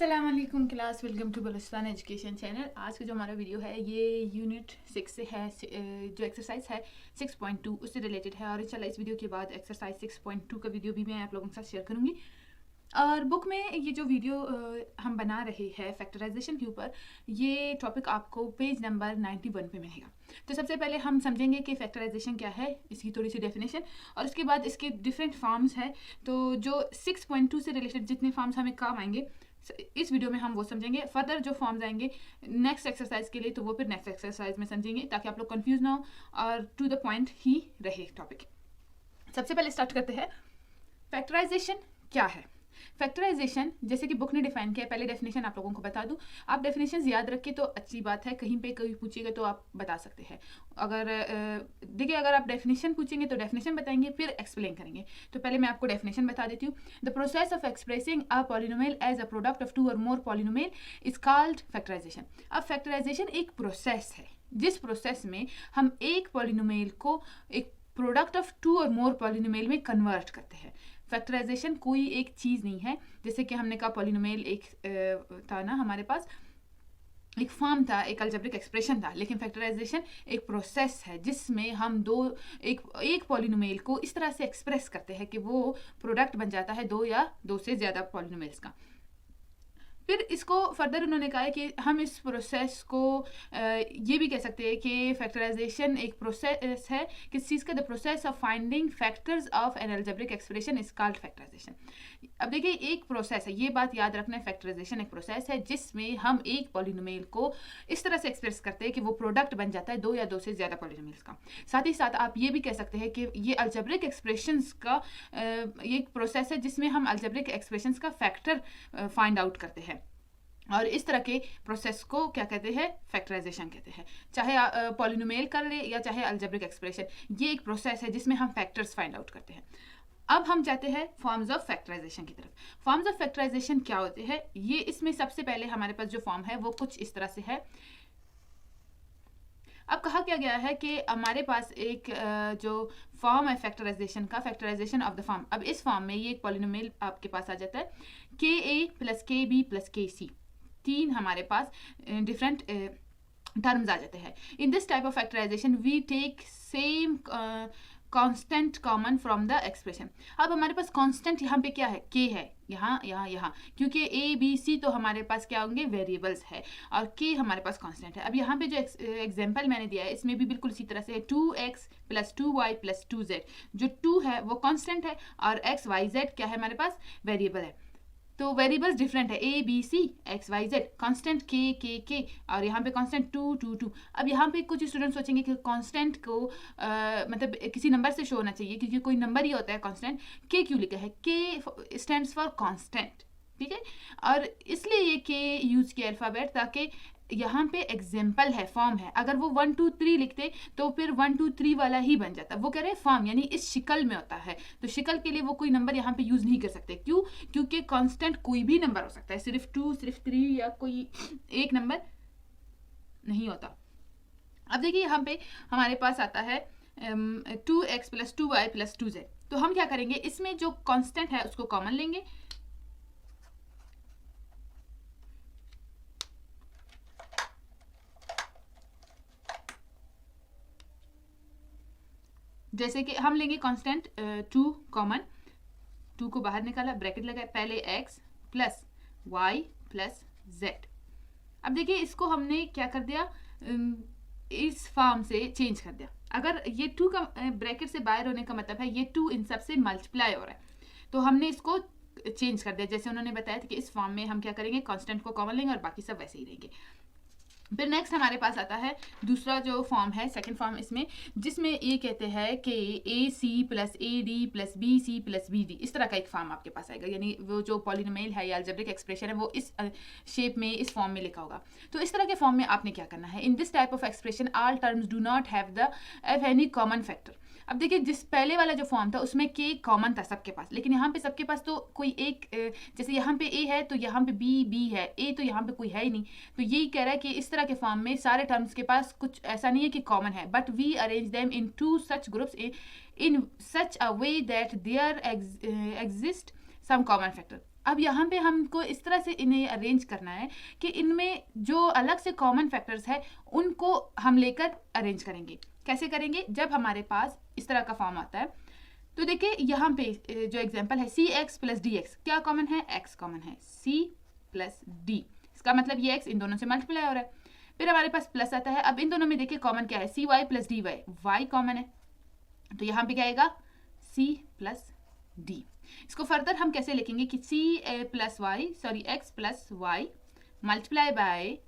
अस्सलाम वालेकुम class, welcome to Balustan education channel. आज का जो हमारा वीडियो है ये यूनिट 6 से है। जो एक्सरसाइज है 6.2 उससे रिलेटेड है और इंशाल्लाह इस वीडियो के बाद एक्सरसाइज 6.2 का वीडियो भी मैं आप लोगों के साथ शेयर करूंगी। और बुक में ये जो वीडियो हम बना रहे हैं फैक्टराइजेशन के ऊपर, ये टॉपिक आपको पेज नंबर 91 पे मिलेगा। तो सबसे पहले हम समझेंगे कि फैक्टराइजेशन क्या है, इसकी थोड़ी सी डेफिनेशन, और उसके बाद इसके डिफरेंट फॉर्म्स हैं। तो जो 6.2 से रिलेटेड जितने फॉर्म्स हमें काम आएंगे इस वीडियो में हम वो समझेंगे। फर्दर जो फॉर्म्स आएंगे नेक्स्ट एक्सरसाइज के लिए तो वो फिर नेक्स्ट एक्सरसाइज में समझेंगे, ताकि आप लोग कंफ्यूज ना हो और टू द पॉइंट ही रहे टॉपिक। सबसे पहले स्टार्ट करते हैं, फैक्टराइजेशन क्या है। फैक्टराइजेशन जैसे कि बुक ने डिफाइन किया है, पहले डेफिनेशन आप लोगों को बता दूं। आप डेफिनेशन याद रखें तो अच्छी बात है, कहीं पे कोई पूछेगा तो आप बता सकते हैं। अगर देखिए, अगर आप डेफिनेशन पूछेंगे तो डेफिनेशन बताएंगे, फिर एक्सप्लेन करेंगे। तो पहले मैं आपको डेफिनेशन बता देती हूँ। The process of expressing a polynomial as a product of two or more polynomial is called factorization. अब फैक्टराइजेशन एक प्रोसेस है जिस प्रोसेस में हम एक पॉलिनोमियल को एक product of two or more polynomial में कन्वर्ट करते हैं। फैक्टराइजेशन कोई एक चीज़ नहीं है। जैसे कि हमने कहा पॉलिनोमियल एक था ना, हमारे पास एक फॉर्म था, एक अलजेब्रिक एक्सप्रेशन था, लेकिन फैक्टराइजेशन एक प्रोसेस है जिसमें हम एक पॉलिनोमियल को इस तरह से एक्सप्रेस करते हैं कि वो प्रोडक्ट बन जाता है दो या दो से ज़्यादा पॉलिनोमियल्स का। फिर इसको फर्दर उन्होंने कहा है कि हम इस प्रोसेस को ये भी कह सकते हैं कि फैक्टराइजेशन एक प्रोसेस है किस चीज़ का। The process of finding factors of an algebraic expression is called factorization. अब देखिए, एक प्रोसेस है, ये बात याद रखना है। फैक्टराइजेशन एक प्रोसेस है जिसमें हम एक पॉलिनोमियल को इस तरह से एक्सप्रेस करते हैं कि वो प्रोडक्ट बन जाता है दो या दो से ज़्यादा पॉलिनोमियल्स का। साथ ही साथ आप ये भी कह सकते हैं कि ये अलजेब्रिक एक्सप्रेशंस का एक प्रोसेस है जिसमें हम अलजेब्रिक एक्सप्रेशंस का फैक्टर फाइंड आउट करते हैं। और इस तरह के प्रोसेस को क्या कहते हैं, फैक्टराइजेशन कहते हैं। चाहे पॉलिनोमियल कर ले या चाहे अलजेब्रिक एक्सप्रेशन, ये एक प्रोसेस है जिसमें हम फैक्टर्स फाइंड आउट करते हैं। अब हम जाते हैं फॉर्म्स ऑफ फैक्टराइजेशन की तरफ। फॉर्म्स ऑफ फैक्टराइजेशन क्या होते हैं, ये इसमें सबसे पहले हमारे पास जो फॉर्म है वो कुछ इस तरह से है। अब कहा क्या गया है कि हमारे पास एक जो फॉर्म है फैक्टराइजेशन का, फैक्टराइजेशन ऑफ द फॉर्म। अब इस फॉर्म में ये एक पॉलिनोमियल आपके पास आ जाता है के ए प्लस के बी प्लस के सी। तीन हमारे पास डिफरेंट टर्म्स आ जाते हैं। In this type of factorization we take same constant common from the expression. अब हमारे पास कांस्टेंट यहाँ पे क्या है, के है, यहाँ, क्योंकि ए बी सी तो हमारे पास क्या होंगे, वेरिएबल्स है, और के हमारे पास कांस्टेंट है। अब यहाँ पे जो एग्जांपल मैंने दिया है इसमें भी बिल्कुल इसी तरह से है। 2x plus 2y plus 2z। जो 2 है वो कांस्टेंट है और x y z क्या है, हमारे पास वेरिएबल है। तो वेरिएबल्स डिफरेंट है, A B C X Y Z, constant के और यहाँ पे कांस्टेंट 2 अब यहाँ पे कुछ स्टूडेंट सोचेंगे कि कांस्टेंट को मतलब किसी नंबर से शो होना चाहिए, क्योंकि कोई नंबर ही होता है कांस्टेंट। के क्यों लिखा है, के स्टैंड्स फॉर कांस्टेंट, ठीक है। और इसलिए ये के यूज किया अल्फाबेट, ताकि यहाँ पे एग्जाम्पल है, फॉर्म है। अगर वो 1 2 3 लिखते तो फिर 1 2 3 वाला ही बन जाता। वो कह रहे हैं फॉर्म यानी इस शिकल में होता है, तो शिकल के लिए वो कोई नंबर यहाँ पे यूज नहीं कर सकते। क्यों, क्योंकि कांस्टेंट कोई भी नंबर हो सकता है, सिर्फ 2 सिर्फ 3 या कोई एक नंबर नहीं होता। अब देखिए, यहाँ पे हमारे पास आता है 2x plus 2y plus 2z। तो हम क्या करेंगे, इसमें जो कॉन्स्टेंट है उसको कॉमन लेंगे, जैसे कि हम लेंगे कांस्टेंट 2 कॉमन। 2 को बाहर निकाला, ब्रैकेट लगाए, पहले x plus Y plus Z. अब देखिए, इसको हमने क्या कर दिया, इस फॉर्म से चेंज कर दिया। अगर ये 2 का ब्रैकेट से बाहर होने का मतलब है ये 2 इन सब से मल्टीप्लाई हो रहा है, तो हमने इसको चेंज कर दिया। जैसे उन्होंने बताया था कि इस फॉर्म में हम क्या करेंगे, कांस्टेंट को कॉमन लेंगे और बाकी सब वैसे ही रहेंगे। फिर नेक्स्ट हमारे पास आता है दूसरा जो फॉर्म है, सेकंड फॉर्म, इसमें जिसमें ये कहते हैं कि A C plus A D plus B C plus B D, इस तरह का एक फॉर्म आपके पास आएगा। यानी वो जो पॉलिनोमियल है या अलजेब्रिक एक्सप्रेशन है वो इस शेप में, इस फॉर्म में लिखा होगा। तो इस तरह के फॉर्म में आपने क्या करना है, इन this type of expression all terms do not have any common factor. अब देखिए, जिस पहले वाला जो फॉर्म था उसमें के कॉमन था सबके पास, लेकिन यहाँ पे सबके पास तो कोई एक, जैसे यहाँ पे ए है तो यहाँ पे बी है, ए तो यहाँ पे कोई है ही नहीं। तो यही कह रहा है कि इस तरह के फॉर्म में सारे टर्म्स के पास कुछ ऐसा नहीं है कि कॉमन है, but we arrange them into such groups in such a way that there exist some common factor. अब यहाँ पे हमको इस तरह से इन्हें अरेंज करना है कि इनमें जो अलग से कॉमन फैक्टर्स है उनको हम लेकर अरेंज करेंगे। कैसे करेंगे? जब हमारे पास इस तरह का फॉर्म आता है तो देखिए यहाँ पे जो एग्जांपल है सी एक्स प्लस डी एक्स, क्या कॉमन है? एक्स कॉमन है, सी प्लस डी, इसका मतलब ये एक्स इन दोनों से मल्टीप्लाई हो रहा है। फिर हमारे पास प्लस आता है। अब इन दोनों में देखिए कॉमन क्या है? C Y plus D Y, Y common है, तो यहाँ पे क्या आएगा? C plus D. इसको फर्दर हम कैसे लिखेंगे कि C plus Y, sorry X plus Y multiply by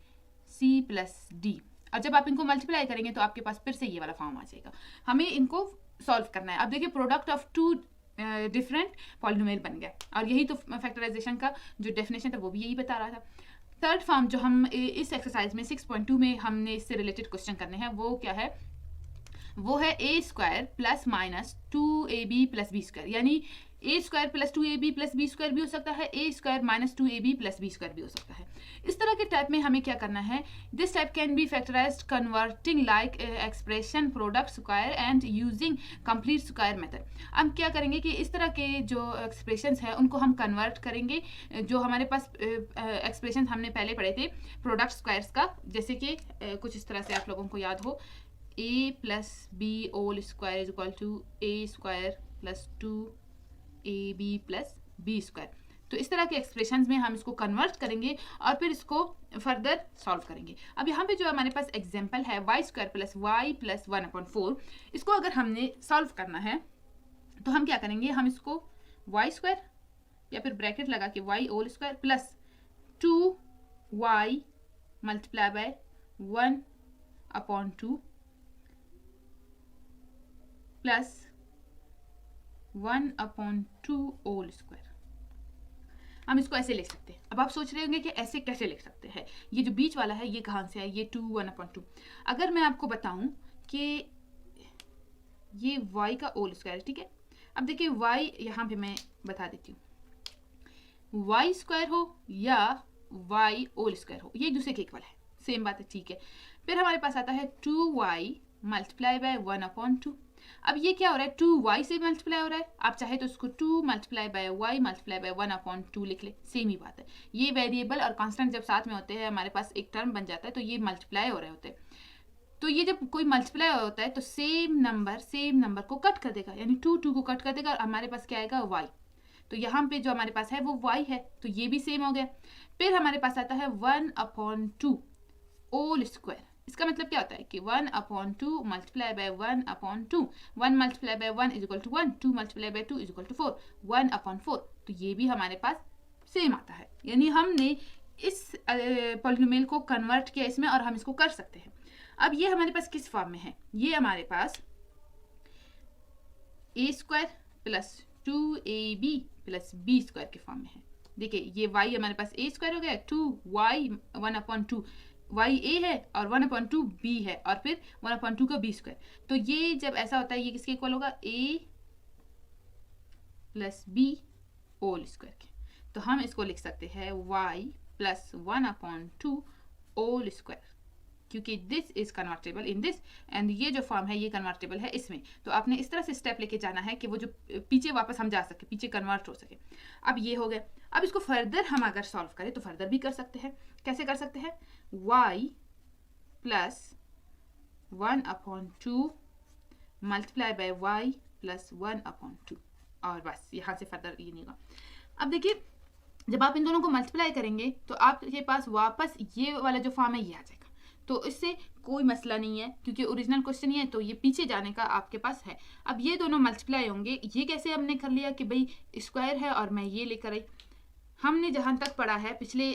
C plus D. और जब आप इनको मल्टीप्लाई करेंगे तो आपके पास फिर से ये वाला फॉर्म आ जाएगा। हमें इनको सॉल्व करना है। अब देखिए product of two different polynomial बन गया, और यही तो फैक्टराइजेशन का जो डेफिनेशन था वो भी यही बता रहा था। थर्ड फॉर्म जो हम इस एक्सरसाइज में 6.2 में हमने इससे रिलेटेड क्वेश्चन करने हैं वो क्या है? वो है A square plus minus 2ab plus B square, यानी A square plus 2ab plus B square भी हो सकता है, A square minus 2ab plus B square भी हो सकता है। इस तरह के टाइप में हमें क्या करना है? This type can be factorised converting like expression product square and using complete square method. अब क्या करेंगे कि इस तरह के जो एक्सप्रेशंस हैं उनको हम कन्वर्ट करेंगे। जो हमारे पास एक्सप्रेशन हमने पहले पढ़े थे प्रोडक्ट स्क्वायर्स का, जैसे कि कुछ इस तरह से आप लोगों को याद हो, a plus B whole square is equal to A square plus 2ab plus B square. तो इस तरह के एक्सप्रेशंस में हम इसको कन्वर्ट करेंगे और फिर इसको फर्दर सॉल्व करेंगे। अब यहाँ पे जो हमारे पास एग्जांपल है y square plus Y plus 1/4, इसको अगर हमने सॉल्व करना है तो हम क्या करेंगे? हम इसको वाई स्क्वायर या फिर ब्रैकेट लगा के y whole square plus 2y multiply by 1/2 plus 1/2 whole square, हम इसको ऐसे लिख सकते हैं। अब आप सोच रहे होंगे कि ऐसे कैसे लिख सकते हैं, ये जो बीच वाला है ये कहाँ से है? ये 2 1/2। अगर मैं आपको बताऊं कि ये y का होल स्क्वायर, ठीक है। अब देखिए y यहाँ पे मैं बता देती हूँ, y स्क्वायर हो या y होल स्क्वायर हो, ये एक दूसरे के इक्वल है, सेम बात है, ठीक है। फिर हमारे पास आता है 2y मल्टीप्लाई बाय 1/2। अब ये क्या हो रहा है? 2y से मल्टीप्लाई हो रहा है। आप चाहे तो इसको 2 multiply bye y multiply by 1/2 लिख ले, सेम ही बात है। ये वेरिएबल और कांस्टेंट जब साथ में होते हैं हमारे पास एक टर्म बन जाता है, तो ये मल्टीप्लाई हो रहे होते हैं। तो ये जब कोई मल्टीप्लाई होता है तो सेम नंबर को कट कर देगा, यानी 2 को कट कर देगा और हमारे पास क्या आएगा? y। तो यहाँ पे जो हमारे पास है वो y है, तो ये भी सेम हो गया। फिर हमारे पास आता है 1/2 होल स्क्वायर। इसका मतलब क्या होता है कि 1/2 multiply by 1/2, 1 multiply by 1 is equal to 1, 2 multiply by 2 is equal to 4, 1/4। तो ये भी हमारे पास सेम आता है, यानी हमने इस पॉलिनोमियल को कन्वर्ट किया इसमें और हम इसको कर सकते हैं। अब ये हमारे पास किस फॉर्म में है? ये हमारे पास A square plus 2ab plus B square के फॉर्म में है। देखिए ये y हमारे पास ए स्क्वायर हो गया, 2y 1/2 y a है और 1/2 b है और फिर 1/2 का b स्क्वायर। तो ये जब ऐसा होता है ये किसके इक्वल होगा? a plus b whole square के। तो हम इसको लिख सकते हैं y प्लस 1/2 होल स्क्वायर, क्योंकि this is convertible in this and ये जो फॉर्म है ये कन्वर्टेबल है इसमें। तो आपने इस तरह से स्टेप लेके जाना है कि वो जो पीछे वापस हम जा सके, पीछे कन्वर्ट हो सके। अब ये हो गया। अब इसको फर्दर हम अगर सॉल्व करें तो फर्दर भी कर सकते हैं। कैसे कर सकते हैं? y plus 1/2 multiply bye y plus 1/2, और बस यहाँ से फर्दर ये नहीं होगा। अब देखिए जब आप इन दोनों को मल्टीप्लाई करेंगे तो आपके पास वापस ये वाला जो फॉर्म है ये आ जाएगा। तो इससे कोई मसला नहीं है क्योंकि ओरिजिनल क्वेश्चन ही है, तो ये पीछे जाने का आपके पास है। अब ये दोनों मल्टीप्लाई होंगे। ये कैसे हमने कर लिया कि भाई स्क्वायर है और मैं ये लेकर आई। हमने जहाँ तक पढ़ा है पिछले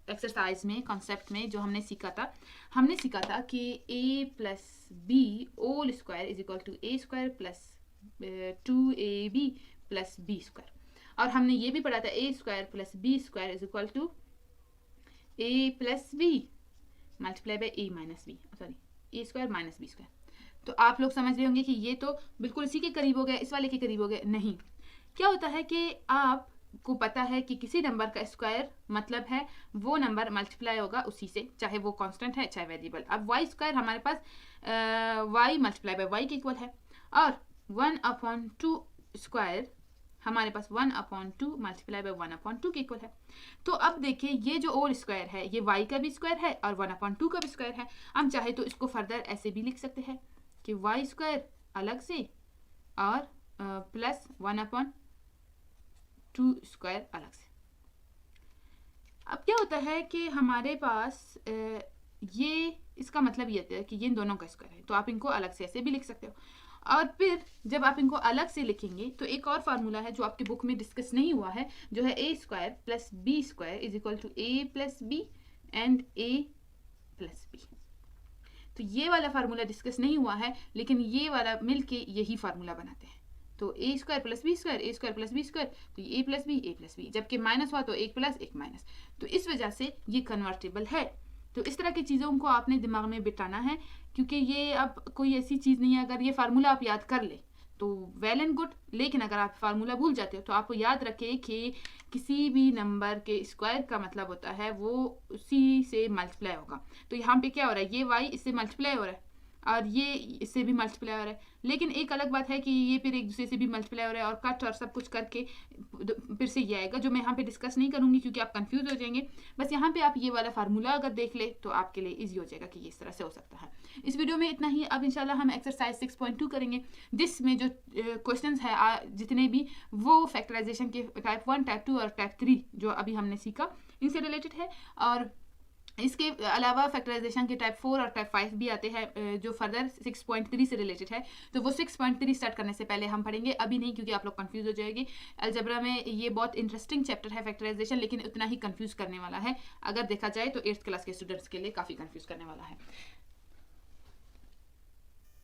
एक्सरसाइज में, कॉन्सेप्ट में जो हमने सीखा था, हमने सीखा था कि a plus B whole square is equal to A square plus 2ab plus B square. और हमने ये भी पढ़ा था A square plus B square is equal to a plus B multiply by a minus B, sorry A square minus B square. तो आप लोग समझ रहे होंगे कि ये तो बिल्कुल इसी के करीब हो गया, इस वाले के करीब हो गए। नहीं, क्या होता है कि आपको पता है कि किसी नंबर का स्क्वायर मतलब है वो नंबर मल्टीप्लाई होगा उसी से, चाहे वो कांस्टेंट है चाहे वेरिएबल। अब वाई स्क्वायर हमारे पास वाई मल्टीप्लाई बाय वाई के इक्वल है और 1/2 स्क्वायर हमारे पास 1/2 मल्टीप्लाई बाय 1/2 के इक्वल है। तो अब देखिए ये जो होल स्क्वायर है ये y का भी स्क्वायर है और 1/2 का भी स्क्वायर है। हम चाहे तो इसको फर्दर ऐसे भी लिख सकते हैं कि y स्क्वायर अलग से और प्लस 1/2 स्क्वायर अलग से। अब क्या होता है कि हमारे पास ये इसका मतलब ये होता है कि ये इन दोनों का स्क्वायर है, तो आप इनको अलग से ऐसे भी लिख सकते हो। और फिर जब आप इनको अलग से लिखेंगे तो एक और फार्मूला है जो आपके बुक में डिस्कस नहीं हुआ है, जो है a square plus b square is equal to a plus b and a plus b. तो ये वाला फार्मूला डिस्कस नहीं हुआ है, लेकिन ये वाला मिलके यही फार्मूला बनाते हैं। तो a square plus B square, a square plus B square, तो ये a प्लस बी, जबकि माइनस हुआ तो एक प्लस एक माइनस, तो इस वजह से ये कन्वर्टेबल है। तो इस तरह की चीज़ों को आपने दिमाग में बिठाना है, क्योंकि ये अब कोई ऐसी चीज़ नहीं है, अगर ये फार्मूला आप याद कर ले तो वेल एंड गुड, लेकिन अगर आप फार्मूला भूल जाते हो तो आप याद रखें कि किसी भी नंबर के स्क्वायर का मतलब होता है वो उसी से मल्टीप्लाई होगा। तो यहाँ पे क्या हो रहा है, ये y इससे मल्टीप्लाई हो रहा है और ये इससे भी मल्टीप्लाई हो रहा है, लेकिन एक अलग बात है कि ये फिर एक दूसरे से भी मल्टीप्लाई हो रहा है और कट और सब कुछ करके फिर से ये आएगा, जो मैं यहाँ पे डिस्कस नहीं करूँगी क्योंकि आप कंफ्यूज हो जाएंगे। बस यहाँ पे आप ये वाला फार्मूला अगर देख ले तो आपके लिए इजी हो जाएगा कि ये इस तरह से हो सकता है। इस वीडियो में इतना ही। अब इंशाल्लाह हम एक्सरसाइज 6.2 करेंगे, जिसमें जो क्वेश्चंस है जितने भी वो फैक्टराइजेशन के टाइप 1, टाइप 2 और टाइप 3 जो अभी हमने सीखा इनसे रिलेटेड है। और इसके अलावा फैक्टराइजेशन के टाइप 4 और टाइप 5 भी आते हैं जो फर्दर 6.3 से रिलेटेड है। तो वो 6.3 स्टार्ट करने से पहले हम पढ़ेंगे, अभी नहीं, क्योंकि आप लोग कंफ्यूज हो जाएंगे। अलजेब्रा में ये बहुत इंटरेस्टिंग चैप्टर है फैक्टराइजेशन, लेकिन उतना ही कंफ्यूज करने वाला है। अगर देखा जाए तो 8th क्लास के स्टूडेंट्स के लिए काफ़ी कंफ्यूज करने वाला है।